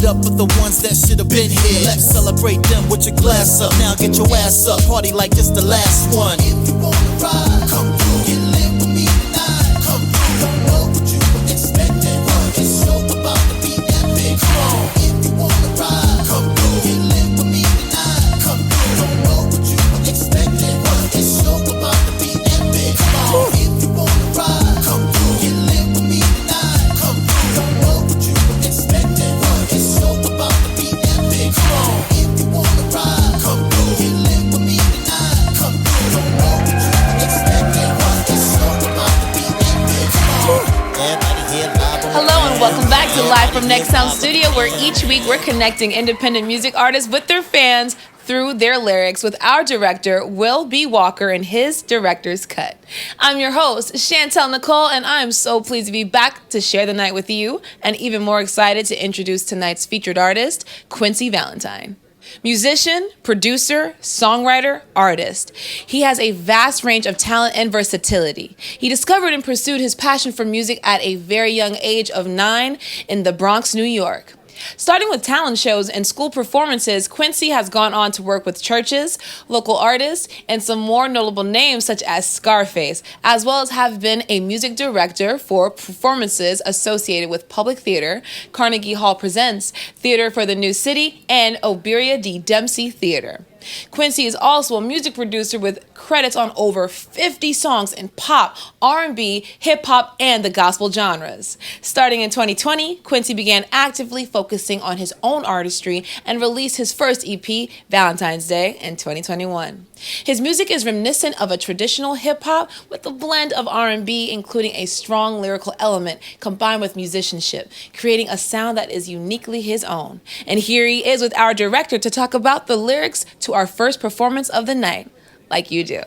it up for the ones that should have been here. Let's celebrate them with your glass up. Now get your ass up, party like it's the last one. If you wanna ride, come through, get lit with me tonight. Come through, don't know what you were expecting, but it's so about to be epic. Come on, if you wanna ride, come through, get lit with me tonight. Come through, don't know what you were expecting, but it's so about to be epic. Come on, if you wanna ride, come through, get lit with me tonight. Come through, don't know what you were expecting, but it's so about to be epic. Come on, if you wanna ride, come through, get lit with me tonight. Come through, don't know what you were expecting, but it's so about to be epic. Come on, everybody here live. Hello and welcome back to Live from Next Sound Studio, where each week we're connecting independent music artists with their fans through their lyrics with our director, Will B. Walker, and his director's cut. I'm your host, Chantel Nicole, and I'm so pleased to be back to share the night with you, and even more excited to introduce tonight's featured artist, Quincy Valentine. Musician, producer, songwriter, artist. He has a vast range of talent and versatility. He discovered and pursued his passion for music at a very young age of 9 in the Bronx, New York. Starting with talent shows and school performances, Quincy has gone on to work with churches, local artists, and some more notable names such as Scarface, as well as have been a music director for performances associated with Public Theater, Carnegie Hall Presents, Theater for the New City, and Oberia D. Dempsey Theater. Quincy is also a music producer with credits on over 50 songs in pop, R&B, hip-hop, and the gospel genres. Starting in 2020, Quincy began actively focusing on his own artistry and released his first EP, Valentine's Day, in 2021. His music is reminiscent of a traditional hip-hop with a blend of R&B, including a strong lyrical element combined with musicianship, creating a sound that is uniquely his own. And here he is with our director to talk about the lyrics to our first performance of the night, Like You Do.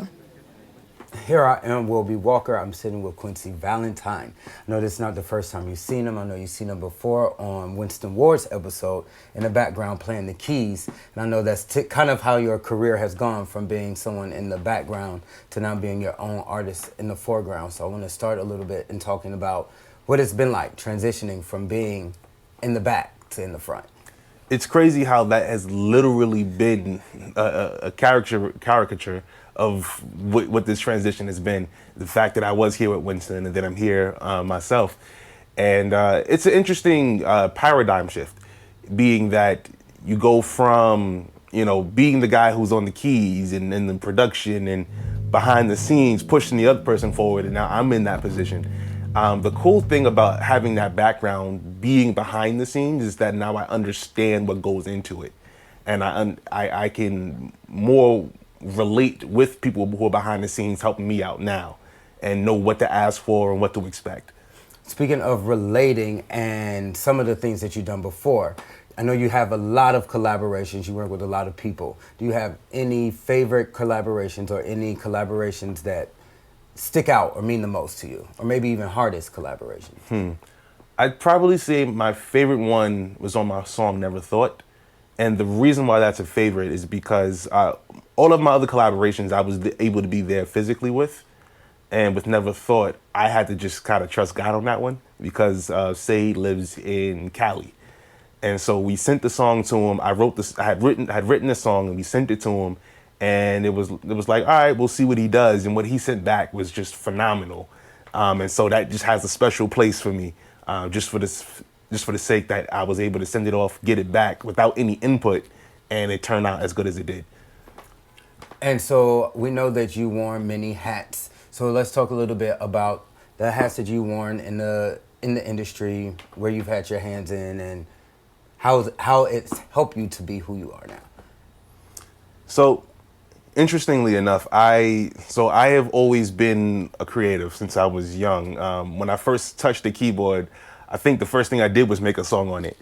Here I am, Will B. Walker. I'm sitting with Quincy Valentine. I know this is not the first time you've seen him. I know you've seen him before on Winston Ward's episode in the background playing the keys. And I know that's kind of how your career has gone from being someone in the background to now being your own artist in the foreground. So I want to start a little bit in talking about what it's been like transitioning from being in the back to in the front. It's crazy how that has literally been a caricature of what this transition has been. The fact that I was here with Winston and then I'm here myself. And it's an interesting paradigm shift, being that you go from, being the guy who's on the keys and in the production and behind the scenes, pushing the other person forward, and now I'm in that position. The cool thing about having that background, being behind the scenes, is that now I understand what goes into it. And I can more relate with people who are behind the scenes helping me out now and know what to ask for and what to expect. Speaking of relating and some of the things that you've done before, I know you have a lot of collaborations. You work with a lot of people. Do you have any favorite collaborations or any collaborations that stick out or mean the most to you? Or maybe even hardest collaborations? I'd probably say my favorite one was on my song Never Thought. And the reason why that's a favorite is because all of my other collaborations I was able to be there physically with. And with Never Thought, I had to just kind of trust God on that one because Say lives in Cali. And so we sent the song to him. I had written the song and we sent it to him. And it was like, all right, we'll see what he does. And what he sent back was just phenomenal. And so that just has a special place for me, just for the sake that I was able to send it off, get it back without any input, and it turned out as good as it did. And so we know that you wore many hats. So let's talk a little bit about the hats that you worn in the industry, where you've had your hands in, and how it's helped you to be who you are now. So, interestingly enough, I have always been a creative since I was young. When I first touched the keyboard, I think the first thing I did was make a song on it.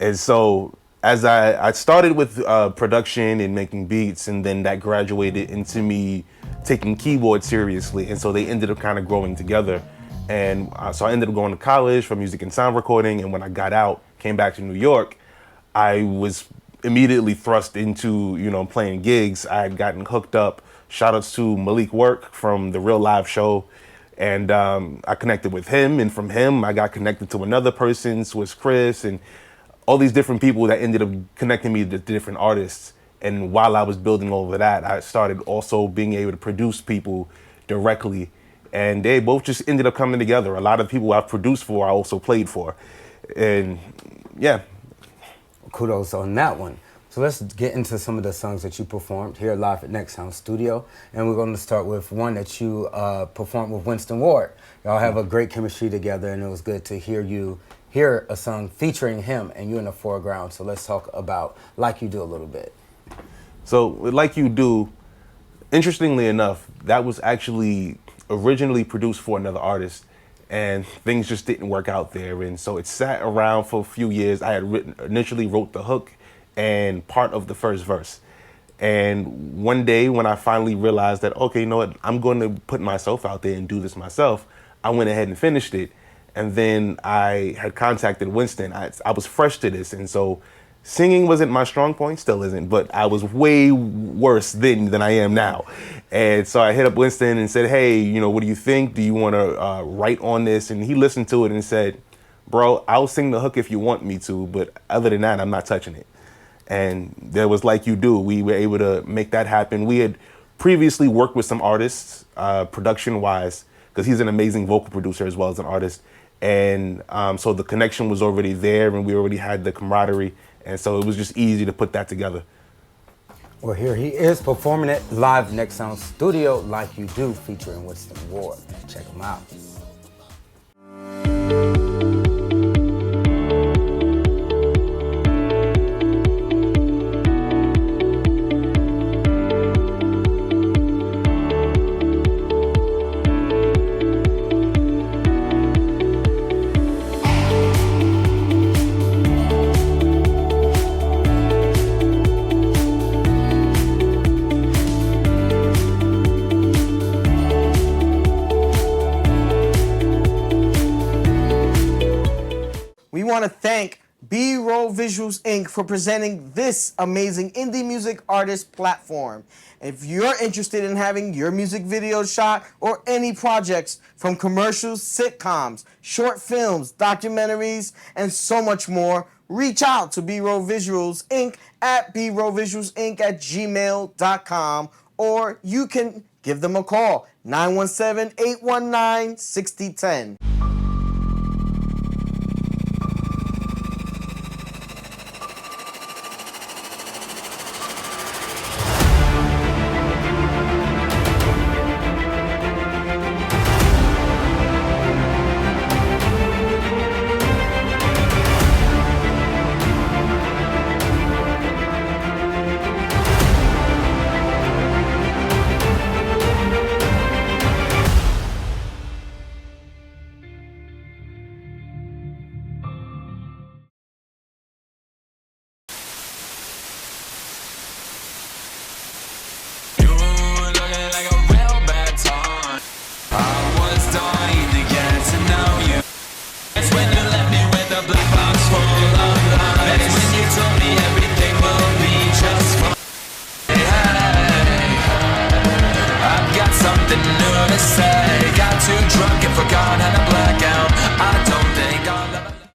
And so as I started with production and making beats, and then that graduated into me taking keyboard seriously. And so they ended up kind of growing together. And so I ended up going to college for music and sound recording. And when I got out, came back to New York, I was immediately thrust into, playing gigs. I had gotten hooked up. Shout outs to Malik Work from the Real Live Show. And I connected with him. And from him, I got connected to another person, Swiss Chris. And all these different people that ended up connecting me to different artists. And while I was building over that, I started also being able to produce people directly. And they both just ended up coming together. A lot of people I've produced for, I also played for. And yeah. Kudos on that one. So let's get into some of the songs that you performed here live at Next Sound Studio. And we're going to start with one that you performed with Winston Ward. Y'all have a great chemistry together, and it was good to hear a song featuring him and you in the foreground. So let's talk about Like You Do a little bit. So with Like You Do, interestingly enough, that was actually originally produced for another artist, and things just didn't work out there. And so it sat around for a few years. I had initially wrote the hook and part of the first verse. And one day when I finally realized that, okay, you know what, I'm going to put myself out there and do this myself, I went ahead and finished it. And then I had contacted Winston. I was fresh to this, and so singing wasn't my strong point, still isn't, but I was way worse then than I am now. And so I hit up Winston and said, hey, you know, what do you think? Do you want to write on this? And he listened to it and said, bro, I'll sing the hook if you want me to, but other than that, I'm not touching it. And there was Like You Do. We were able to make that happen. We had previously worked with some artists, production-wise, because he's an amazing vocal producer as well as an artist. And so the connection was already there, and we already had the camaraderie. And so it was just easy to put that together. Well, here he is performing it live Next Sound Studio, Like You Do, featuring Winston Ward. Check him out. We want to thank B-Roll Visuals Inc. for presenting this amazing indie music artist platform. If you're interested in having your music video shot or any projects from commercials, sitcoms, short films, documentaries, and so much more, reach out to B-Roll Visuals Inc. at brollvisualsinc@gmail.com, or you can give them a call, 917-819-6010.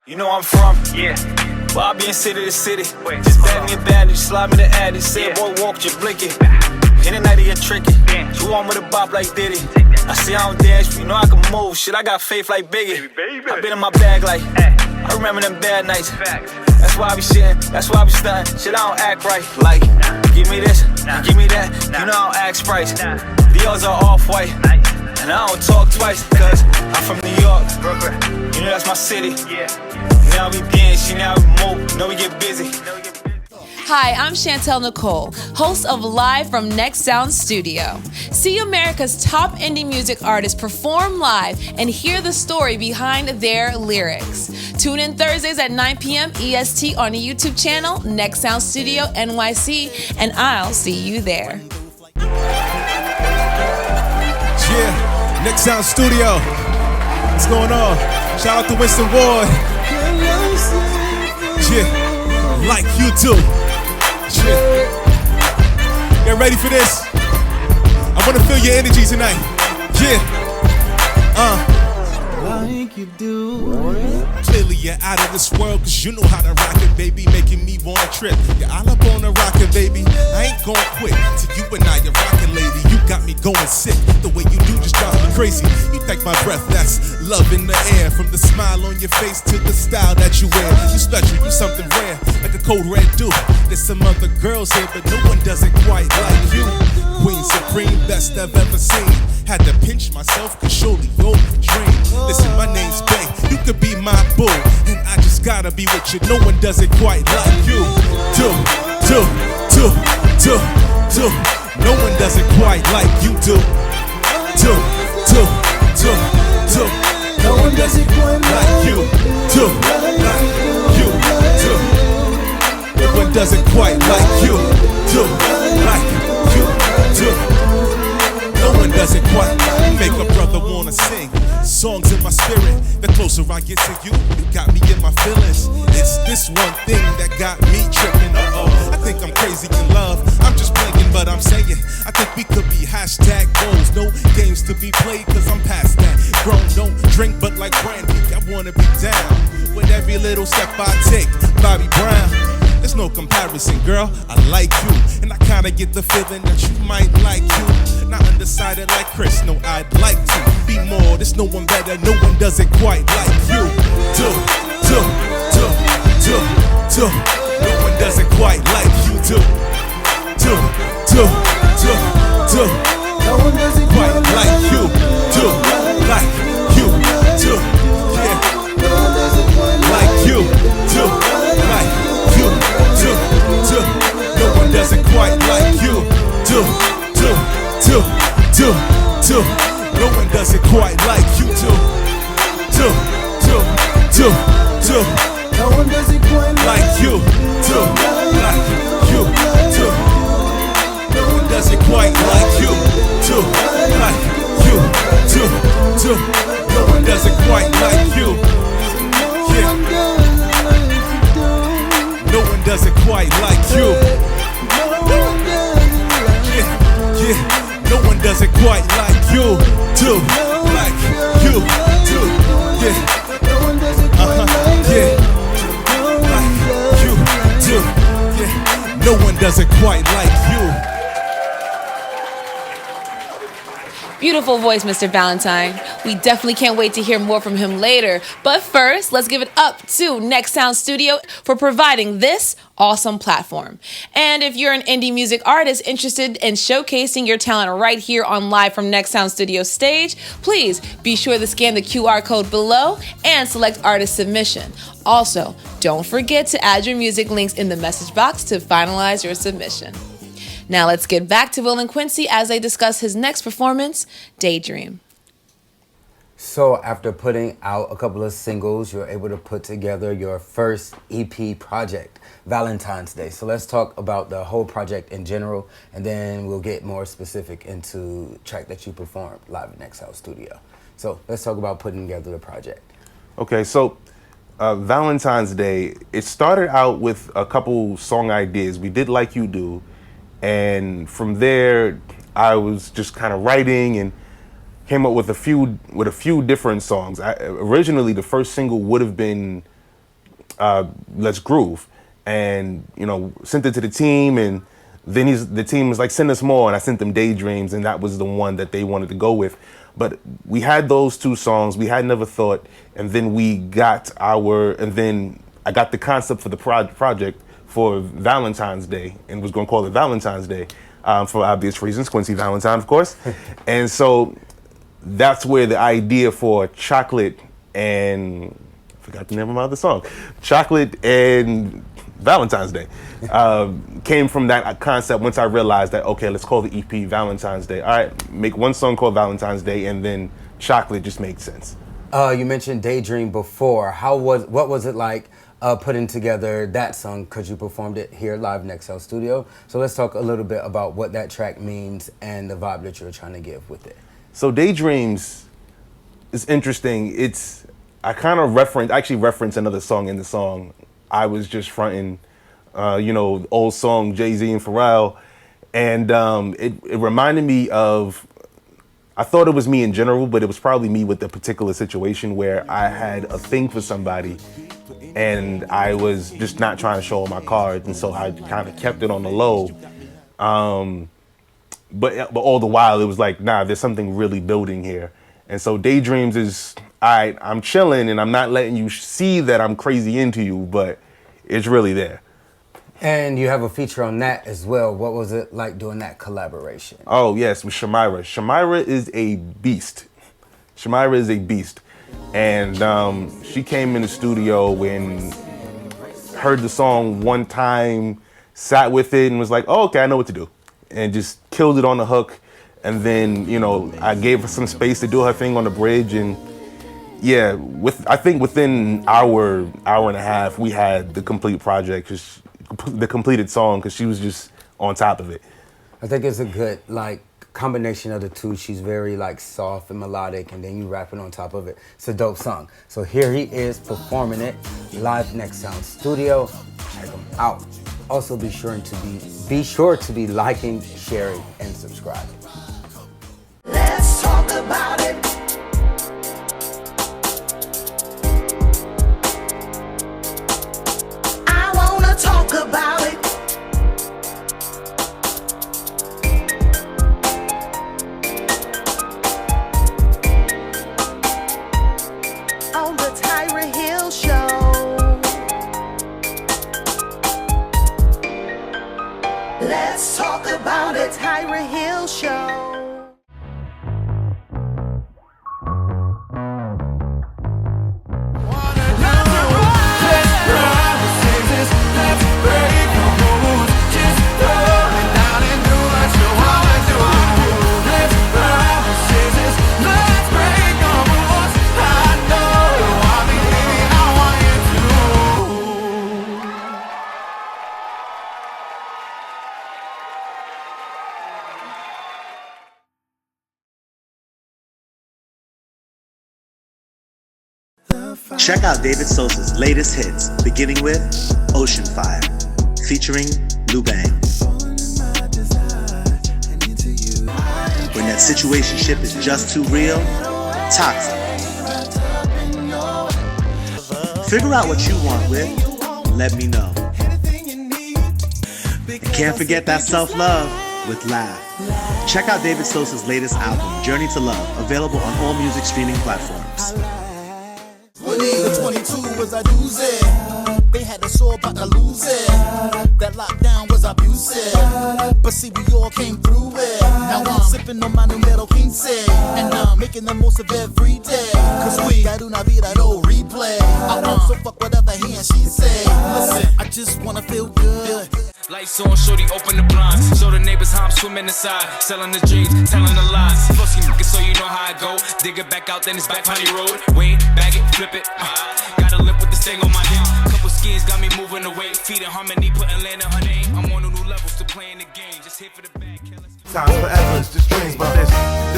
You know I'm from, well, I be in city to city. Just bag me a bad, just slide me the ad. He said, boy, walk, just blink it. In the night, he get tricky. You want me to bop like Diddy? I see I don't dance, but you know I can move. Shit, I got faith like Biggie. I been in my bag like, I remember them bad nights. That's why I be shitting, that's why I be stunting. Shit, I don't act right. Like, give me this, give me that. You know I don't ask price. Dior's are off-white. And I don't talk twice, cause I'm from New York. You know that's my city. Now we dance, now we move, now we get busy. Hi, I'm Chantel Nicole, host of Live from Next Sound Studio. See America's top indie music artists perform live and hear the story behind their lyrics. Tune in Thursdays at 9 p.m. EST on the YouTube channel, Next Sound Studio NYC, and I'll see you there. Yeah, Next Sound Studio. What's going on? Shout out to Winston Ward. Yeah, Like You Do. Yeah. Get ready for this. I wanna feel your energy tonight. Yeah. Like you do. Clearly you're out of this world, cause you know how to rock it, baby. Making me wanna trip. Yeah, I love on the rocket, baby. I ain't gon' quit till you and I, you're rockin', lady. You got me going sick. The way you do just drives me crazy. You take my breath, that's love in the air. From the smile on your face to the style that you wear. You special, you something rare, like a cold red dew. There's some other girls here, but no one does it quite like you. Queen supreme, best I've ever seen. Had to pinch myself, cause surely you're the dream. Listen, my name's Bay, you could be my boo, and I just gotta be with you. No one does it quite like you. Do. No one does it quite like you do. Do. No one does it quite like you do. Like you do. No one does it quite like you do. Like you do. No one does it quite. Make a brother wanna sing songs in my spirit. The closer I get to you, you got me in my feelings. It's this one thing that got me tripping. I think I'm crazy in love. I'm just playing, but I'm saying I think we could be hashtag goals. No games to be played, cause I'm past that. Grown, don't drink, but like brandy, I wanna be down with every little step I take. Bobby Brown, there's no comparison, girl. I like you, and I kinda get the feeling that you might like you. Not undecided like Chris, no, I'd like to be more. There's no one better, no one does it quite like you. Do. No one does it quite like you do. Do. No one does it quite like you do. Like you do. Yeah. Like you do. Like you do. No one does it quite like you do. No one does it quite like you do. No one does it quite like you do. Like you do. No one does it quite like you do. Like you do. No one does it quite like you. Yeah. No one does it quite like you. Yeah. No one does it quite like you do. Like you do. Yeah. Yeah. Like you do. Yeah. No one does it quite like you. Beautiful voice, Mr. Valentine. We definitely can't wait to hear more from him later. But first, let's give it up to Next Sound Studio for providing this awesome platform. And if you're an indie music artist interested in showcasing your talent right here on Live from Next Sound Studio stage, please be sure to scan the QR code below and select artist submission. Also, don't forget to add your music links in the message box to finalize your submission. Now let's get back to Will and Quincy as they discuss his next performance, Daydream. So after putting out a couple of singles, you're able to put together your first EP project, Valentine's Day. So let's talk about the whole project in general, and then we'll get more specific into the track that you performed live at Next House Studio. So let's talk about putting together the project. Okay, so Valentine's Day, it started out with a couple song ideas. We did Like You Do, and from there, I was just kind of writing and came up with a few different songs. Originally, the first single would have been Let's Groove, and sent it to the team, and then the team was like, send us more, and I sent them Daydreams, and that was the one that they wanted to go with. But we had those two songs, we had Never Thought, and then I got the concept for the project for Valentine's Day, and was going to call it Valentine's Day for obvious reasons, Quincy Valentine, of course. And so that's where the idea for Chocolate and, I forgot the name of my other song, Chocolate and Valentine's Day came from that concept. Once I realized that, okay, let's call the EP Valentine's Day. All right, make one song called Valentine's Day, and then Chocolate just makes sense. You mentioned Daydream before. What was it like putting together that song, because you performed it here live Next House Studio? So let's talk a little bit about what that track means and the vibe that you're trying to give with it. So Daydreams is interesting. I actually reference another song in the song. I was just fronting, old song Jay-Z and Pharrell, and it reminded me of, I thought it was me in general, but it was probably me with the particular situation where I had a thing for somebody and I was just not trying to show my cards, and so I kind of kept it on the low. But all the while it was like, nah, there's something really building here. And so Daydreams is, all right, I'm chilling and I'm not letting you see that I'm crazy into you, but it's really there. And you have a feature on that as well. What was it like doing that collaboration? Oh, yes, with Shamira. Shamira is a beast. Shamira is a beast. And she came in the studio and heard the song one time, sat with it and was like, oh, okay, I know what to do. And just killed it on the hook. And then, you know, I gave her some space to do her thing on the bridge. And yeah, I think within hour and a half, we had the complete project, the completed song, because she was just on top of it. I think it's a good, like, combination of the two. She's very, like, soft and melodic, and then you rapping on top of it. It's a dope song. So here he is performing it live Next Sound Studio. Check him out. Also be sure to be liking, sharing, and subscribing. Let's talk about it. I wanna talk about it. On the Tyra Hill Show. Let's talk about it. Tyra Hill Show. Check out David Sosa's latest hits, beginning with Ocean Fire, featuring Lou Bang. When that situationship is just too real, Toxic. Figure out what you want with Let Me Know. And can't forget that self-love with Laugh. Check out David Sosa's latest album, Journey to Love, available on all music streaming platforms. When the 22 was a doozy, they had us all about to lose it. That lockdown was abusive, but see we all came through it. Now I'm sipping on my numero 15, and I'm making the most of every day. Cause we got una vida no replay. So fuck whatever he and she say. Listen, I just wanna feel good. Lights on, shorty, open the blinds. Show the neighbors how I'm swimming inside. Selling the dreams, telling the lies. Fussy nigga, so you know how I go. Dig it back out, then it's back Pony Road. Wait, bag it, flip it. Gotta live with this thing on my hip. Couple skins got me moving away. Feet in harmony, putting land in her name. I'm on a new level, still playing the game. Just here for the bag, killers. Times forever, it's just dreams, but there's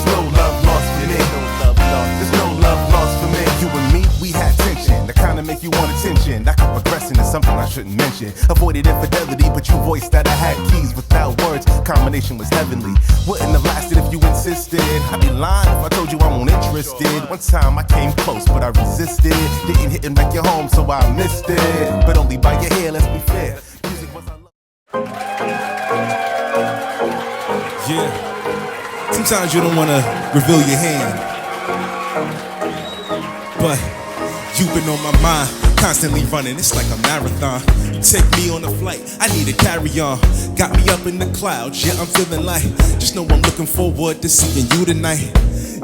no love lost for me. There's no love lost for me. You and me, we had tension. The kind of make you want attention. That kept progressing is something I shouldn't mention. Avoided infidelity, but you voiced that I had keys without words. Combination was heavenly. Wouldn't have lasted if you insisted. I'd be lying if I told you I wasn't interested. One time I came close, but I resisted. Didn't hit and back your home, so I missed it. But only by your hair, let's be fair. Music was our love. Yeah. Sometimes you don't want to reveal your hand, but you've been on my mind, constantly running. It's like a marathon. You take me on a flight, I need to carry on. Got me up in the clouds, yeah, I'm feeling like. Just know I'm looking forward to seeing you tonight.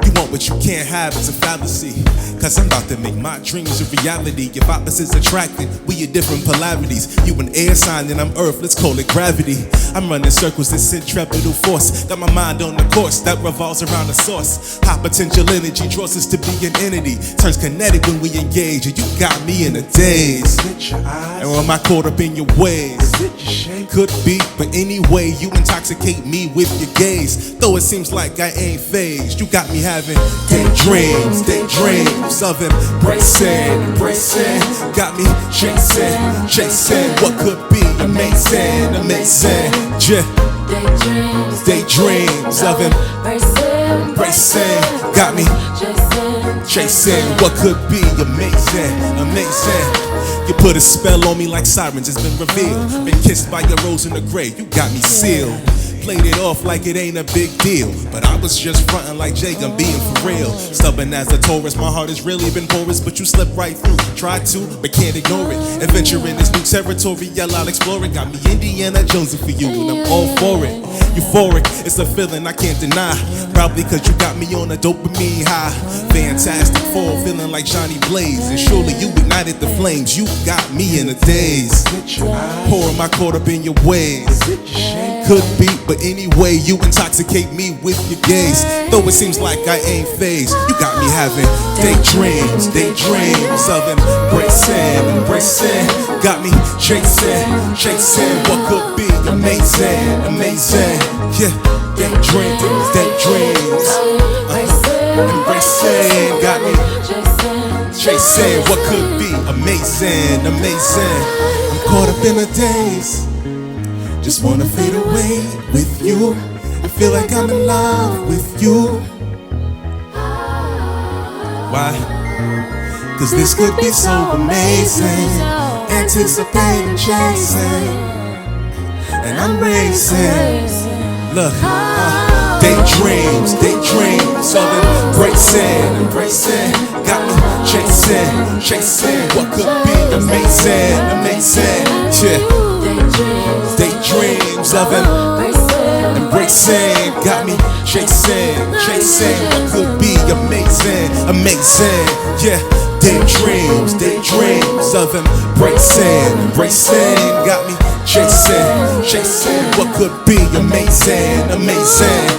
You want what you can't have, it's a fallacy. Cause I'm about to make my dreams a reality. If opposites attracted, we are different polarities. You an air sign and I'm earth, let's call it gravity. I'm running circles, this centripetal force. Got my mind on the course that revolves around the source. High potential energy draws us to be an entity. Turns kinetic when we engage, and you got me in a daze. And am I caught up in your ways? Could be, but anyway, you intoxicate me with your gaze. Though it seems like I ain't phased, you got me having daydreams, daydreams of embracing. Got me chasing what could be amazing. Yeah. Daydreams of embracing. embracing, got me chasing what could be amazing, amazing. You put a spell on me like sirens, it's been revealed. Been kissed by your rose in the grave, you got me sealed. Played it off like it ain't a big deal, but I was just frontin' like Jake, I'm being for real. Stubborn as a Taurus, my heart has really been porous, but you slip right through. Tried to, but can't ignore it. Adventure in this new territory, yeah, I'll explore it. Got me Indiana Jonesing for you, and I'm all for it. Euphoric, it's a feeling I can't deny. Probably cause you got me on a dopamine high. Fantastic fall, feeling like Johnny Blaze. And surely you ignited the flames, you got me in a daze. Pouring my caught up in your ways. Could be, but anyway, you intoxicate me with your gaze. Though it seems like I ain't phased, you got me having daydreams, daydreams of embracing, embracing. Got me chasing, chasing what could be amazing, amazing. Yeah, daydreams, daydreams. Embracing, got me chasing what could be amazing, amazing. I'm caught up in a daze. Just wanna fade away with you. I feel like I'm in love with you. Why? Cause this could be so amazing. Anticipating, chasing, and I'm racing. Look, daydreams, daydreams of embracing, embracing. Got me chasing, chasing what could be amazing, amazing. Yeah. Daydreams of embracing, got me chasing, chasing what could be amazing, amazing. Yeah, daydreams, daydreams of embracing, embracing, got me chasing, chasing what could be amazing, amazing.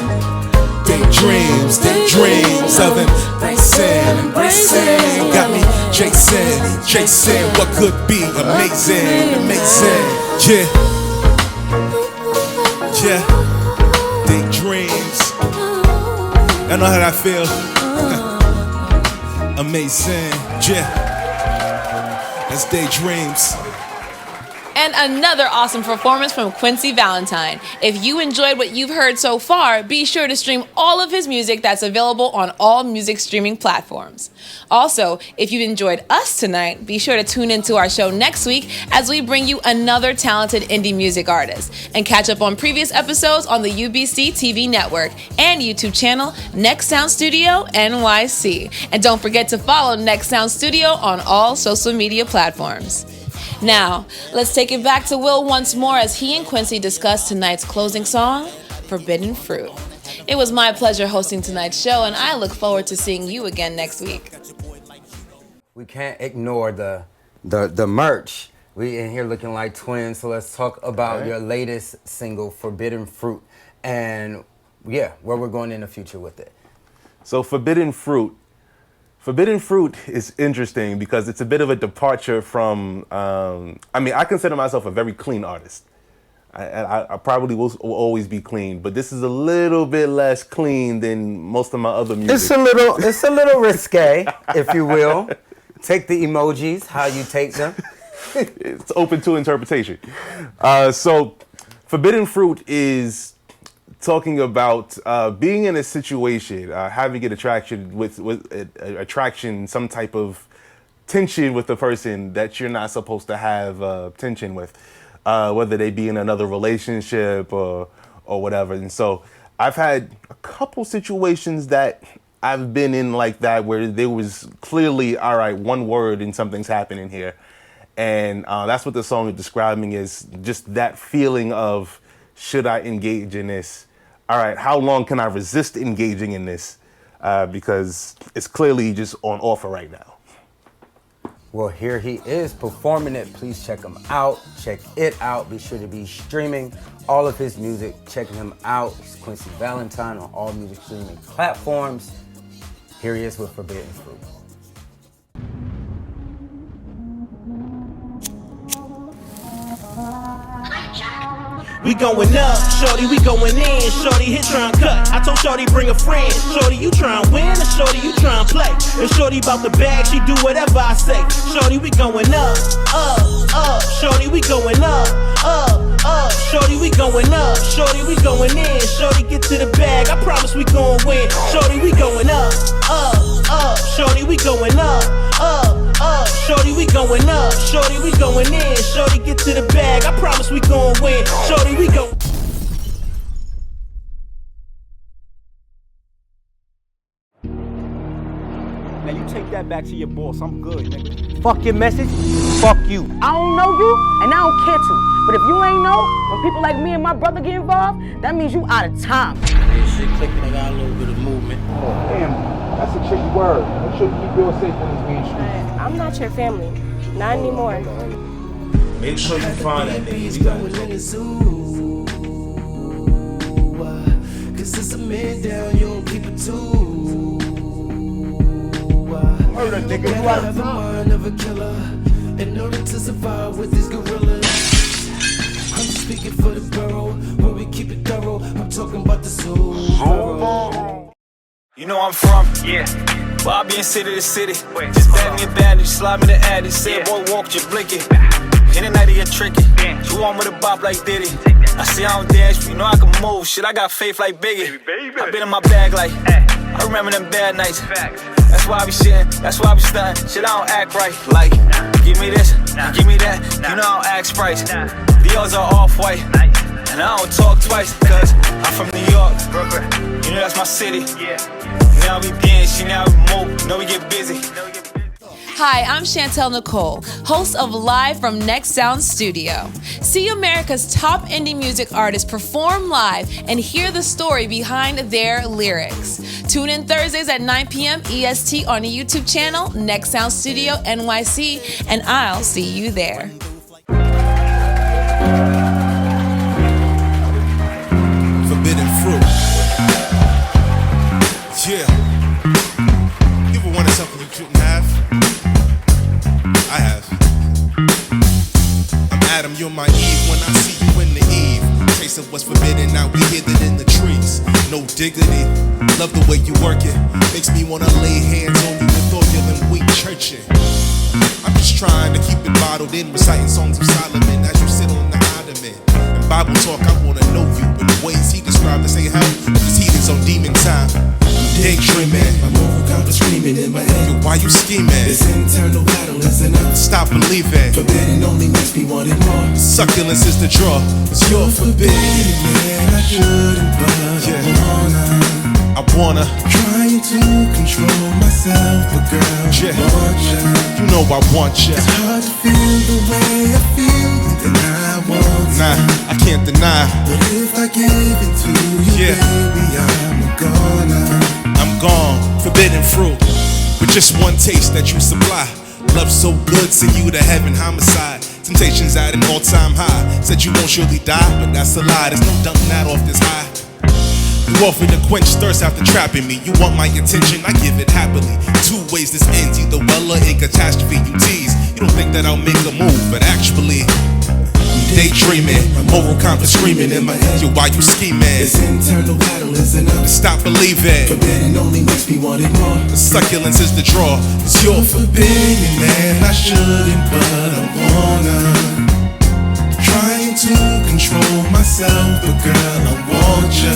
Daydreams, daydreams of embracing, embracing, got me chasing, chasing what could be amazing, amazing. Yeah, yeah, daydreams. I know how that feel. Amazing, yeah. That's daydreams. And another awesome performance from Quincy Valentine. If you enjoyed what you've heard so far, be sure to stream all of his music that's available on all music streaming platforms. Also, if you enjoyed us tonight, be sure to tune into our show next week as we bring you another talented indie music artist. And catch up on previous episodes on the UBC TV network and YouTube channel Next Sound Studio NYC. And don't forget to follow Next Sound Studio on all social media platforms. Now, let's take it back to Will once more as he and Quincy discuss tonight's closing song, Forbidden Fruit. It was my pleasure hosting tonight's show, and I look forward to seeing you again next week. We can't ignore the merch. We in here looking like twins, so let's talk about your latest single, Forbidden Fruit, and yeah, where we're going in the future with it. So Forbidden Fruit is interesting because it's a bit of a departure from, I consider myself a very clean artist. I probably will always be clean, but this is a little bit less clean than most of my other music. It's a little risque, if you will. Take the emojis, how you take them. It's open to interpretation. So Forbidden Fruit is talking about being in a situation, having an attraction with attraction, some type of tension with the person that you're not supposed to have tension with, whether they be in another relationship or whatever. And so I've had a couple situations that I've been in like that where there was clearly, all right, one word and something's happening here. And that's what the song is describing, is just that feeling of, should I engage in this? All right, how long can I resist engaging in this? Because it's clearly just on offer right now. Well, here he is performing it. Please check him out. Check it out. Be sure to be streaming all of his music. Checking him out. He's Quincy Valentine on all music streaming platforms. Here he is with Forbidden Fruit. We going up, shorty, we going in. Shorty hit trying cut. I told shorty bring a friend. Shorty, you trying win, or shorty, you trying play? If shorty bout the bag, she do whatever I say. Shorty, we going up, up, up. Shorty, we going up, up, up. Shorty, we going going up. Shorty, we going in. Shorty, get to the bag. I promise we gon' win. Shorty, we going up, up. Shorty, we going up, up. Shorty, we going up. Shorty, we going in. Shorty, get to the bag. I promise we gon' win. Shorty, we gon' Now you take that back to your boss. I'm good, nigga. Fuck your message. Fuck you. I don't know you, and I don't care to. But if you ain't know, when people like me and my brother get involved, that means you out of time. Yeah, shit clicking. I got a little bit of movement. Oh, damn. That's a tricky word. Make sure you keep yours safe on these main streets. I'm not your family. Not anymore. Make sure you find that nigga. We got it. Cause it's a man down, you don't keep it too. Murder, nigga, you out of time. Mind of a killer in order to survive with these gorillas. I'm speaking for the borough, where we keep it thorough. I'm talking about the soul. You know I'm from, Bobby in city to city. Just bag me a bandage, slide me the addy. Say, boy, walk, you blick it. In the night, you get tricky. You want me to bop like Diddy. I see I don't dance, but you know I can move. Shit, I got faith like Biggie. I been in my bag like, I remember them bad nights. That's why I be shitting, that's why I be stunting. Shit, I don't act right. Like, give me this, give me that. You know I don't ask price. Dior's are off-white. And I don't talk twice, cause I'm from New York. You know that's my city. Now we dance, now we move, now we get busy. Hi, I'm Chantel Nicole, host of Live from Next Sound Studio. See America's top indie music artists perform live and hear the story behind their lyrics. Tune in Thursdays at 9 p.m. EST on the YouTube channel, Next Sound Studio NYC, and I'll see you there. Forbidden fruit. Yeah. You ever wanted something you couldn't have? I have. I'm Adam, you're my Eve. When I see you in the Eve, taste of what's forbidden, now we hid it in the trees. No dignity, love the way you work it. Makes me wanna lay hands on you with oil and weak churching. I'm just trying to keep it bottled in, reciting songs of Solomon as you sit on the ottoman. In Bible talk, I wanna know you in the ways he described to say hell, cause he is on demon time. Daydreaming, my moral compass screaming in my head. Yo, why you scheming? This internal battle is enough. Stop believing. Forbidden only makes me want it more. Succulence is the draw. It's your forbidden, man. I shouldn't, but I wanna. Trying to control myself, but girl, I want you. You know I want you. It's hard to feel the way I feel, and then I want you. Nah, I can't deny. But if I give it to you, baby, I'm gone, forbidden fruit, with just one taste that you supply. Love so good, send you to heaven, homicide. Temptations at an all-time high. Said you won't surely die, but that's a lie. There's no dumping that off this high. You offer to quench thirst after trapping me. You want my attention, I give it happily. Two ways this ends, either well or in catastrophe. You tease, you don't think that I'll make a move, but actually daydreaming, moral compass screaming in my head. Yo, why you scheming? This internal battle is enough. Stop believing. Forbidden only makes me want it more. The succulence is the draw. It's your forbidden, man. I shouldn't, but I wanna. Trying to control myself, but girl, I want you.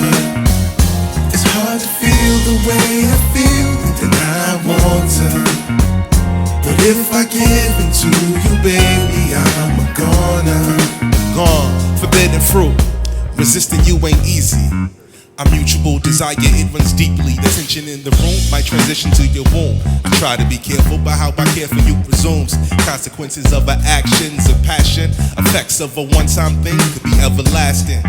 It's hard to feel the way I feel, and then I want to. But if I give it to you, baby, I'm gone, forbidden fruit. Resisting you ain't easy. Our mutual desire, it runs deeply. The tension in the room might transition to your womb. I try to be careful, but how I care for you presumes consequences of our actions, of passion, effects of a one-time thing could be everlasting.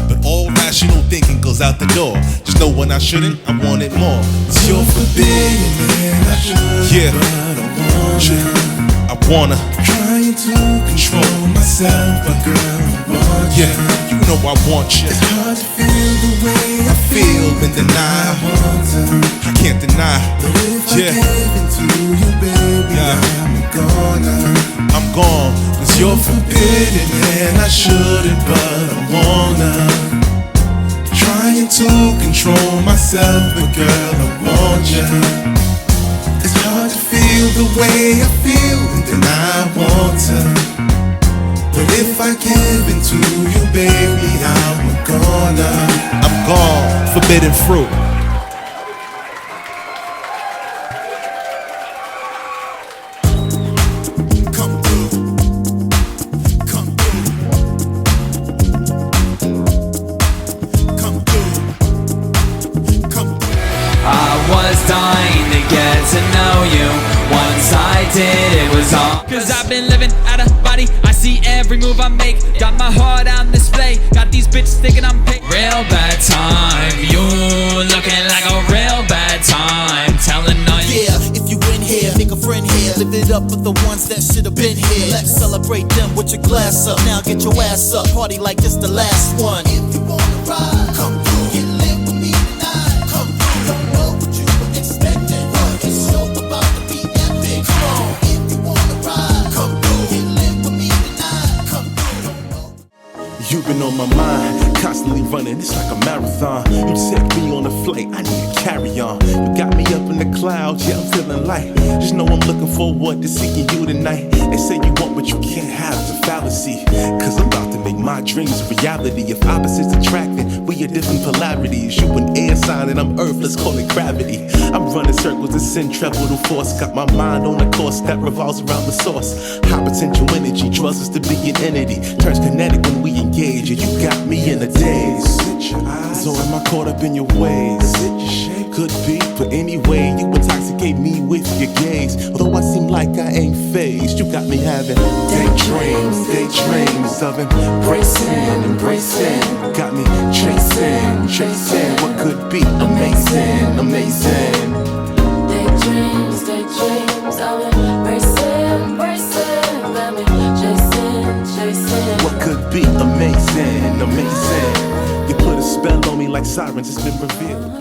But all rational thinking goes out the door. Just know when I shouldn't, I want it more. It's your forbidden, man. I should, but I wanna. I wanna. Trying to control myself, but girl, I want you. You know I want you. It's hard to feel the way I feel and deny. I can't deny. But if I give it to you, baby, I'm gone. Cause you're forbidden, and I shouldn't, but I wanna. Trying to control myself, but girl, I want you. It's hard to feel the way I feel, and then I want to. But if I give it to you, baby, forbidden fruit. Dying to get to know you. Once I did, it was all. Cause I've been living out of body. I see every move I make. Got my heart on display. Got these bitches thinking I'm paid. Real bad time. You looking like a real bad time. Telling on you. Yeah, if you in here, make a friend here. Live it up with the ones that should have been here. Let's celebrate them with your glass up. Now get your ass up. Party like this the last one. If you wanna ride, come through. Get lit with me tonight. Come through. Don't know what you were expecting. It's so about to be epic. Come on, if you wanna ride, come through. Get lit with me tonight. Come through. You've been on my mind, constantly running, it's like a marathon. You take me on a flight, I need to carry on. You got me up in the clouds, yeah, I'm feeling light. Just know I'm looking forward to seeing you tonight. They say you want what you can't have, it's a fallacy. Cause I'm about to make my dreams a reality. If opposites attracting, we are different polarities. You an air sign and I'm earth, let's call it gravity. I'm running circles of centripetal force. Got my mind on a course that revolves around the source. High potential energy draws us to be an entity. Turns kinetic when we engage, and you got me in a daze. So am I caught up in your ways? Could be, but anyway, you intoxicate me with your gaze. Although I seem like I ain't phased, you got me having daydreams of embracing. Got me chasing what could be amazing. Daydreams of embracing. Got me chasing. What could be amazing. You put a spell on me like sirens, it's been revealed.